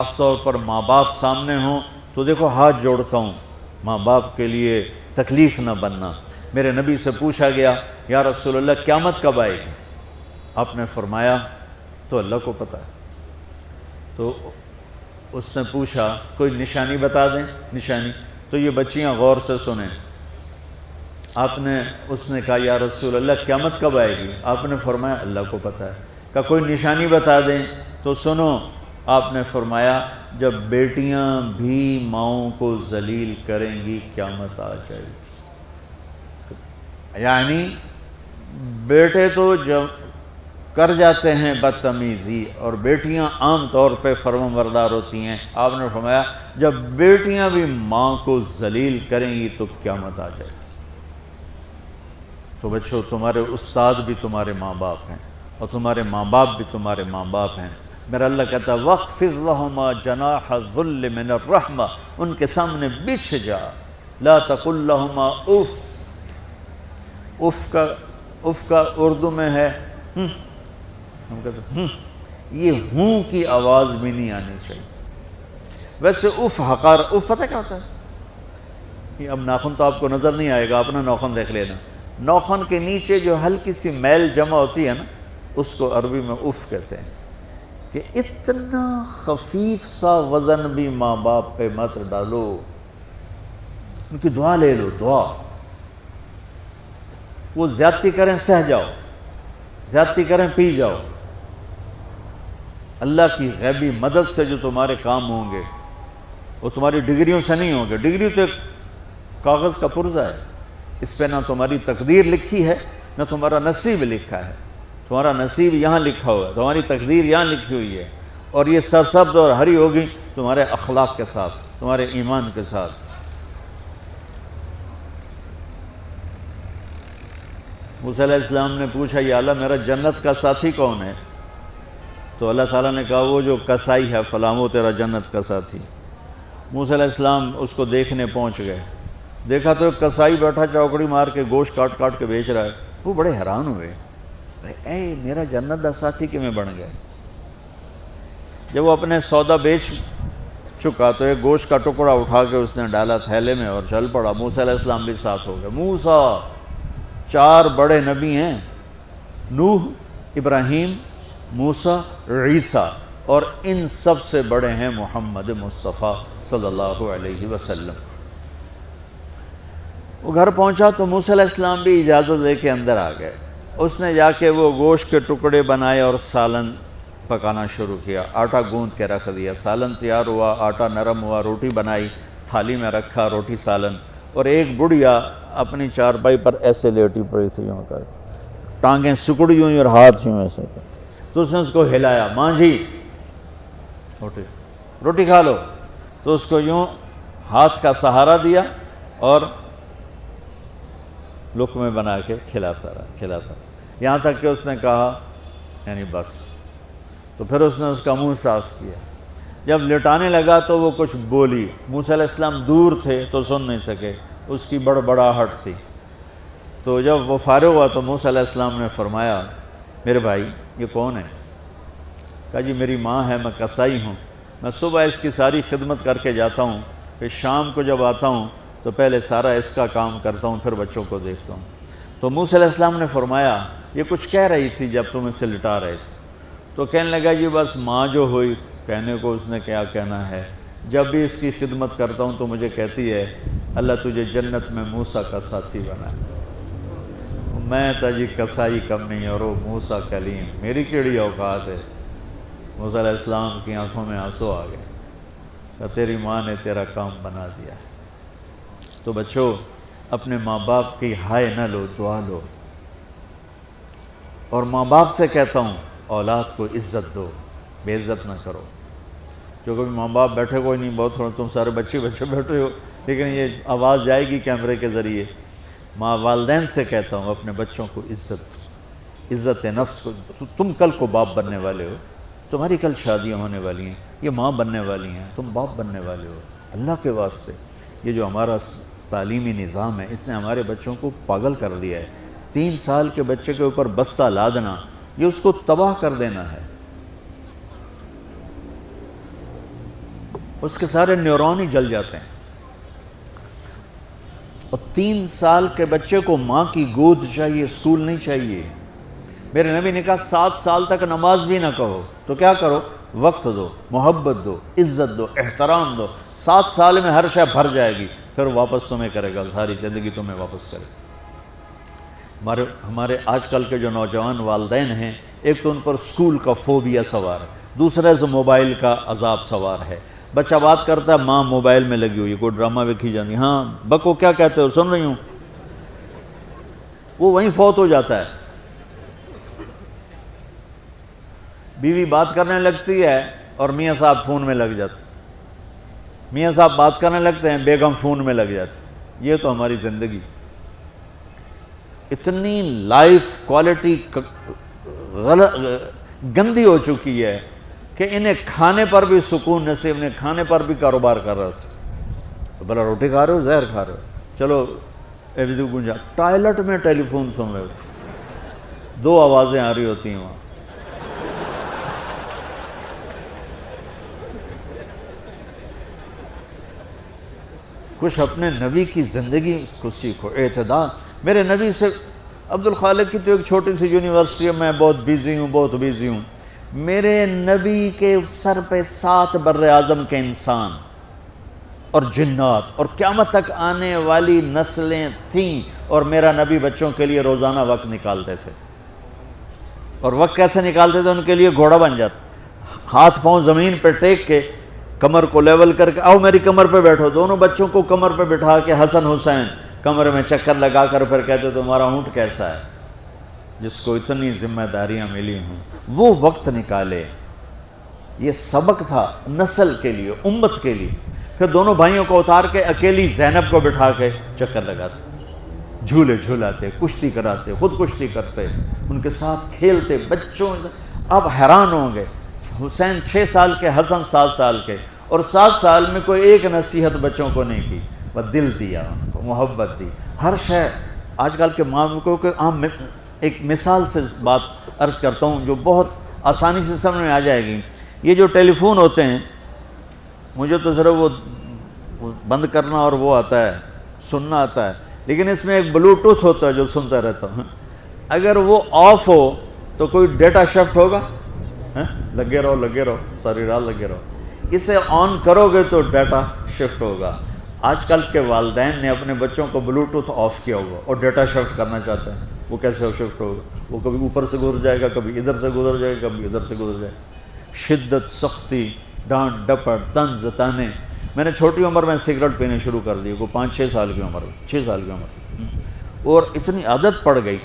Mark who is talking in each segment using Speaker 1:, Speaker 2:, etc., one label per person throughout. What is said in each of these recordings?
Speaker 1: خاص طور پر ماں باپ سامنے ہوں تو دیکھو ہاتھ جوڑتا ہوں، ماں باپ کے لیے تکلیف نہ بننا۔ میرے نبی سے پوچھا گیا یا رسول اللہ قیامت کب آئے گی؟ آپ نے فرمایا تو اللہ کو پتہ ہے۔ تو اس نے پوچھا کوئی نشانی بتا دیں، نشانی؟ تو یہ بچیاں غور سے سنیں۔ اس نے کہا یا رسول اللہ قیامت کب آئے گی؟ آپ نے فرمایا اللہ کو پتہ ہے۔ کہا کوئی نشانی بتا دیں؟ تو سنو، آپ نے فرمایا جب بیٹیاں بھی ماؤں کو ذلیل کریں گی قیامت آ جائے گی۔ یعنی بیٹے تو جب کر جاتے ہیں بدتمیزی اور بیٹیاں عام طور پہ فرمانبردار ہوتی ہیں، آپ نے فرمایا جب بیٹیاں بھی ماں کو ذلیل کریں گی تو قیامت آ جائے گی۔ تو بچوں، تمہارے استاد بھی تمہارے ماں باپ ہیں اور تمہارے ماں باپ بھی تمہارے ماں باپ ہیں۔ میرا اللہ کہتا ہے وَاخْفِضْ لَهُمَا جَنَاحَ الذُّلِّ مِنَ الرَّحْمَةِ، ان کے سامنے بچھ جا، لا تقل لهما اف کا اردو میں ہے ہم کہتے ہیں یہ ہوں کی آواز بھی نہیں آنی چاہیے۔ ویسے اف حقار، اف پتہ کیا ہوتا ہے؟ اب ناخن تو آپ کو نظر نہیں آئے گا، اپنا ناخن دیکھ لینا، ناخن کے نیچے جو ہلکی سی میل جمع ہوتی ہے نا، اس کو عربی میں اف کہتے ہیں۔ کہ اتنا خفیف سا وزن بھی ماں باپ پہ مت ڈالو، ان کی دعا لے لو، دعا۔ وہ زیادتی کریں سہ جاؤ، زیادتی کریں پی جاؤ۔ اللہ کی غیبی مدد سے جو تمہارے کام ہوں گے وہ تمہاری ڈگریوں سے نہیں ہوں گے۔ ڈگری تو ایک کاغذ کا پرزہ ہے، اس پہ نہ تمہاری تقدیر لکھی ہے نہ تمہارا نصیب لکھا ہے۔ تمہارا نصیب یہاں لکھا ہوا ہے، تمہاری تقدیر یہاں لکھی ہوئی ہے، اور یہ سرسبز اور ہری ہوگی تمہارے اخلاق کے ساتھ، تمہارے ایمان کے ساتھ۔ موسیٰ علیہ السلام نے پوچھا یا اللہ میرا جنت کا ساتھی کون ہے؟ تو اللہ تعالیٰ نے کہا وہ جو کسائی ہے فلاں وہ تیرا جنت کا ساتھی۔ موسیٰ علیہ السلام اس کو دیکھنے پہنچ گئے، دیکھا تو ایک کسائی بیٹھا چوکڑی مار کے گوشت کاٹ کاٹ کے بیچ رہا ہے۔ وہ بڑے حیران ہوئے، اے میرا جنت کا ساتھی کیویں بن گئے؟ جب وہ اپنے سودا بیچ چکا تو ایک گوشت کا ٹکڑا اٹھا کے اس نے ڈالا تھیلے میں اور چل پڑا۔ موسیٰ علیہ السلام بھی ساتھ ہو گئے۔ موسیٰ 4 بڑے نبی ہیں، نوح، ابراہیم، موسیٰ، عیسیٰ، اور ان سب سے بڑے ہیں محمد مصطفیٰ صلی اللہ علیہ وسلم۔ وہ گھر پہنچا تو موسیٰ علیہ السلام بھی اجازت لے کے اندر آ گئے۔ اس نے جا کے وہ گوشت کے ٹکڑے بنائے اور سالن پکانا شروع کیا، آٹا گوندھ کے رکھ دیا، سالن تیار ہوا، آٹا نرم ہوا، روٹی بنائی، تھالی میں رکھا روٹی سالن، اور ایک بڑھیا اپنی چارپائی پر ایسے لیٹی پڑی تھی، یوں کر ٹانگیں سکڑی ہوئی اور ہاتھ یوں ایسے کر۔ تو اس نے اس کو ہلایا، ماں جی روٹی کھا لو۔ تو اس کو یوں ہاتھ کا سہارا دیا اور لقمے بنا کے کھلاتا رہا، یہاں تک کہ اس نے کہا یعنی بس۔ تو پھر اس نے اس کا منہ صاف کیا۔ جب لٹانے لگا تو وہ کچھ بولی، موسیٰ علیہ السلام دور تھے تو سن نہیں سکے، اس کی بڑبڑاہٹ تھی۔ تو جب وہ فارغ ہوا تو موسیٰ علیہ السلام نے فرمایا میرے بھائی یہ کون ہے؟ کہا جی میری ماں ہے، میں کسائی ہوں، میں صبح اس کی ساری خدمت کر کے جاتا ہوں، پھر شام کو جب آتا ہوں تو پہلے سارا اس کا کام کرتا ہوں، پھر بچوں کو دیکھتا ہوں۔ تو موسیٰ علیہ السلام نے فرمایا یہ کچھ کہہ رہی تھی جب تم اسے لٹا رہے تھے؟ تو کہنے لگا جی بس ماں جو ہوئی، کہنے کو اس نے کیا کہنا ہے، جب بھی اس کی خدمت کرتا ہوں تو مجھے کہتی ہے اللہ تجھے جنت میں موسیٰ کا ساتھی بنا۔ میں تا جی کسائی کم نہیں اور وہ موسیٰ کلیم، میری کیڑی اوقات ہے۔ موسیٰ علیہ السلام کی آنکھوں میں آنسو آ گئے کہ تیری ماں نے تیرا کام بنا دیا۔ تو بچوں اپنے ماں باپ کی ہائے نہ لو، دعا لو۔ اور ماں باپ سے کہتا ہوں اولاد کو عزت دو، بے عزت نہ کرو۔ جو کبھی ماں باپ بیٹھے کوئی نہیں، بہت تھوڑا تم سارے بچے بیٹھے ہو، لیکن یہ آواز جائے گی کیمرے کے ذریعے۔ ماں والدین سے کہتا ہوں اپنے بچوں کو عزت دو، عزت نفس کو۔ تم کل کو باپ بننے والے ہو، تمہاری کل شادیاں ہونے والی ہیں، یہ ماں بننے والی ہیں، تم باپ بننے والے ہو۔ اللہ کے واسطے یہ جو ہمارا تعلیمی نظام ہے اس نے ہمارے بچوں کو پاگل کر دیا ہے۔ 3 سال کے بچے کے اوپر بستہ لادنا، یہ اس کو تباہ کر دینا ہے۔ اس کے سارے نیورون ہی جل جاتے ہیں. اور 3 سال کے بچے کو ماں کی گود چاہیے، اسکول نہیں چاہیے. میرے نبی نے کہا 7 سال تک نماز بھی نہ کہو تو کیا کرو، وقت دو، محبت دو، عزت دو، احترام دو. 7 سال میں ہر شے بھر جائے گی، پھر واپس تمہیں کرے گا، ساری زندگی تمہیں واپس کرے گا. ہمارے آج کل کے جو نوجوان والدین ہیں، ایک تو ان پر اسکول کا فوبیا سوار ہے، دوسرا سے موبائل کا عذاب سوار ہے. بچہ بات کرتا ہے، ماں موبائل میں لگی ہوئی، کوئی ڈرامہ ویکھی جاتی، ہاں بکو کیا کہتے ہو، سن رہی ہوں. وہ وہیں فوت ہو جاتا ہے. بیوی بات کرنے لگتی ہے اور میاں صاحب فون میں لگ جاتے، میاں صاحب بات کرنے لگتے ہیں، بیگم فون میں لگ جاتی. یہ تو ہماری زندگی اتنی لائف کوالٹی گندی ہو چکی ہے کہ انہیں کھانے پر بھی سکون نصیب نہیں، کھانے پر بھی کاروبار کر رہے ہوتے. بھلا روٹی کھا رہے ہو، زہر کھا رہے ہو، چلو ایویدو گنجا. ٹوائلٹ میں ٹیلی فون سن رہے ہوتے، 2 آوازیں آ رہی ہوتی ہیں وہاں. کچھ اپنے نبی کی زندگی کو سیکھو، اعتدال. میرے نبی سے عبد الخالق کی تو ایک چھوٹی سی یونیورسٹی ہے، میں بہت بیزی ہوں. میرے نبی کے سر پہ 7 بر اعظم کے انسان اور جنات اور قیامت تک آنے والی نسلیں تھیں، اور میرا نبی بچوں کے لیے روزانہ وقت نکالتے تھے. اور وقت کیسے نکالتے تھے؟ ان کے لیے گھوڑا بن جاتا، ہاتھ پاؤں زمین پہ ٹیک کے، کمر کو لیول کر کے، آؤ میری کمر پہ بیٹھو. دونوں بچوں کو کمر پہ بٹھا کے حسن حسین کمر میں چکر لگا کر پھر کہتے تمہارا اونٹ کیسا ہے، جس کو اتنی ذمہ داریاں ملی ہوں. وہ وقت نکالے. یہ سبق تھا نسل کے لیے، امت کے لیے. پھر دونوں بھائیوں کو اتار کے اکیلی زینب کو بٹھا کے چکر لگاتے، جھولے جھولاتے، کشتی کراتے، خود کشتی کرتے، ان کے ساتھ کھیلتے. بچوں اب حیران ہوں گے، حسین 6 سال کے، حسن 7 سال کے، اور 7 سال میں کوئی ایک نصیحت بچوں کو نہیں کی، بس دل دیا ان کو، محبت دی. ہر شے آج کل کے معاملوں کو عام ایک مثال سے بات عرض کرتا ہوں جو بہت آسانی سے سمجھ میں آ جائے گی. یہ جو ٹیلی فون ہوتے ہیں، مجھے تو صرف وہ بند کرنا اور وہ آتا ہے، سننا آتا ہے، لیکن اس میں ایک بلوٹوتھ ہوتا ہے جو سنتا رہتا ہوں. اگر وہ آف ہو تو کوئی ڈیٹا شفٹ ہوگا؟ لگے رہو ساری رات لگے رہو. اسے آن کرو گے تو ڈیٹا شفٹ ہوگا. آج کل کے والدین نے اپنے بچوں کو بلوٹوتھ آف کیا ہوا اور ڈیٹا شفٹ کرنا چاہتے ہیں. وہ کیسے شفٹ ہوگا؟ وہ کبھی اوپر سے گزر جائے گا، کبھی ادھر سے گزر جائے گا، کبھی ادھر سے گزر جائے گا. شدت، سختی، ڈانٹ ڈپٹ، طنز تانے. میں نے چھوٹی عمر میں سگریٹ پینے شروع کر دی، کوئی 5-6 سال کی عمر، 6 سال کی عمر، اور اتنی عادت پڑ گئی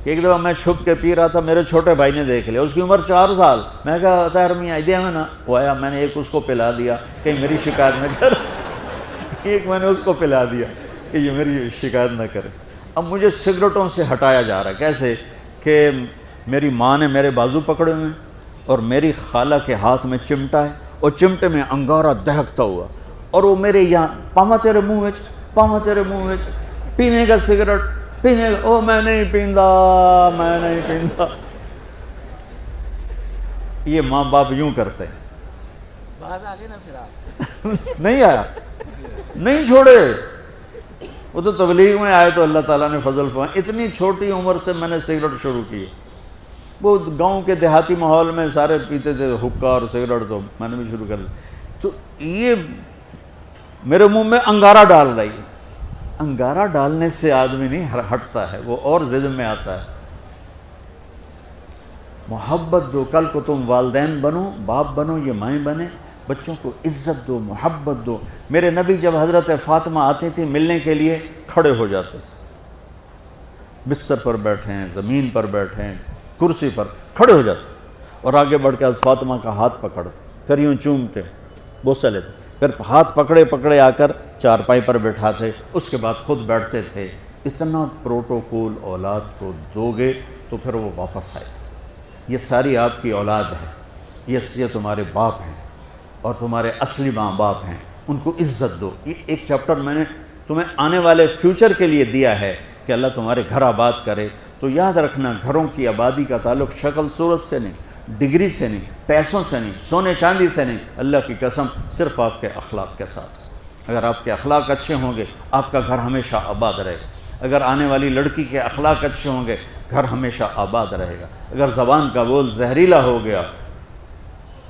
Speaker 1: کہ ایک دفعہ میں چھپ کے پی رہا تھا، میرے چھوٹے بھائی نے دیکھ لیا، اس کی عمر 4 سال. میں کہا طاہر میاں دیا میں نا، وہ آیا، میں نے ایک اس کو پلا دیا کہ میری شکایت نہ کر. ایک میں نے اس کو پلا دیا کہ یہ میری شکایت نہ کرے. اب مجھے سگریٹوں سے ہٹایا جا رہا ہے. کیسے؟ کہ میری ماں نے میرے بازو پکڑے ہوئے ہیں اور میری خالہ کے ہاتھ میں چمٹا ہے اور چمٹے میں انگارہ دہکتا ہوا، اور وہ میرے یہاں پاما تیرے منہ میں پینے کا سگریٹ پینے کا. او میں نہیں پیندا. یہ ماں باپ یوں کرتے ہیں.
Speaker 2: باہر آ گئے نا پھر آپ
Speaker 1: نہیں آیا، نہیں چھوڑے. وہ تو تبلیغ میں آئے تو اللہ تعالیٰ نے فضل فرمایا. اتنی چھوٹی عمر سے میں نے سگریٹ شروع کی. وہ گاؤں کے دیہاتی ماحول میں سارے پیتے تھے حکا اور سگریٹ، تو میں نے بھی شروع کر دی. تو یہ میرے منہ میں انگارہ ڈال رہی ہے. انگارہ ڈالنے سے آدمی نہیں ہٹتا ہے، وہ اور ضد میں آتا ہے. محبت دو. کل کو تم والدین بنو، باپ بنو، یہ مائیں بنے، بچوں کو عزت دو، محبت دو. میرے نبی جب حضرت فاطمہ آتی تھی ملنے کے لیے، کھڑے ہو جاتے تھے. بستر پر بیٹھے ہیں، زمین پر بیٹھے ہیں، کرسی پر، کھڑے ہو جاتے اور آگے بڑھ کے فاطمہ کا ہاتھ پکڑ، پھر یوں چومتے، بوسہ لیتے، پھر ہاتھ پکڑے آ کر چارپائی پر بٹھاتے، اس کے بعد خود بیٹھتے تھے. اتنا پروٹوکول اولاد کو دو گے تو پھر وہ واپس آئے. یہ ساری آپ کی اولاد ہے، یہ تمہارے باپ ہیں اور تمہارے اصلی ماں باپ ہیں. ان کو عزت دو. یہ ایک چیپٹر میں نے تمہیں آنے والے فیوچر کے لیے دیا ہے کہ اللہ تمہارے گھر آباد کرے. تو یاد رکھنا، گھروں کی آبادی کا تعلق شکل صورت سے نہیں، ڈگری سے نہیں، پیسوں سے نہیں، سونے چاندی سے نہیں، اللہ کی قسم صرف آپ کے اخلاق کے ساتھ۔ اگر آپ کے اخلاق اچھے ہوں گے آپ کا گھر ہمیشہ آباد رہے گا۔ اگر آنے والی لڑکی کے اخلاق اچھے ہوں گے گھر ہمیشہ آباد رہے گا۔ اگر زبان کا بول زہریلا ہو گیا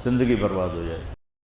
Speaker 1: زندگی برباد ہو جائے گی۔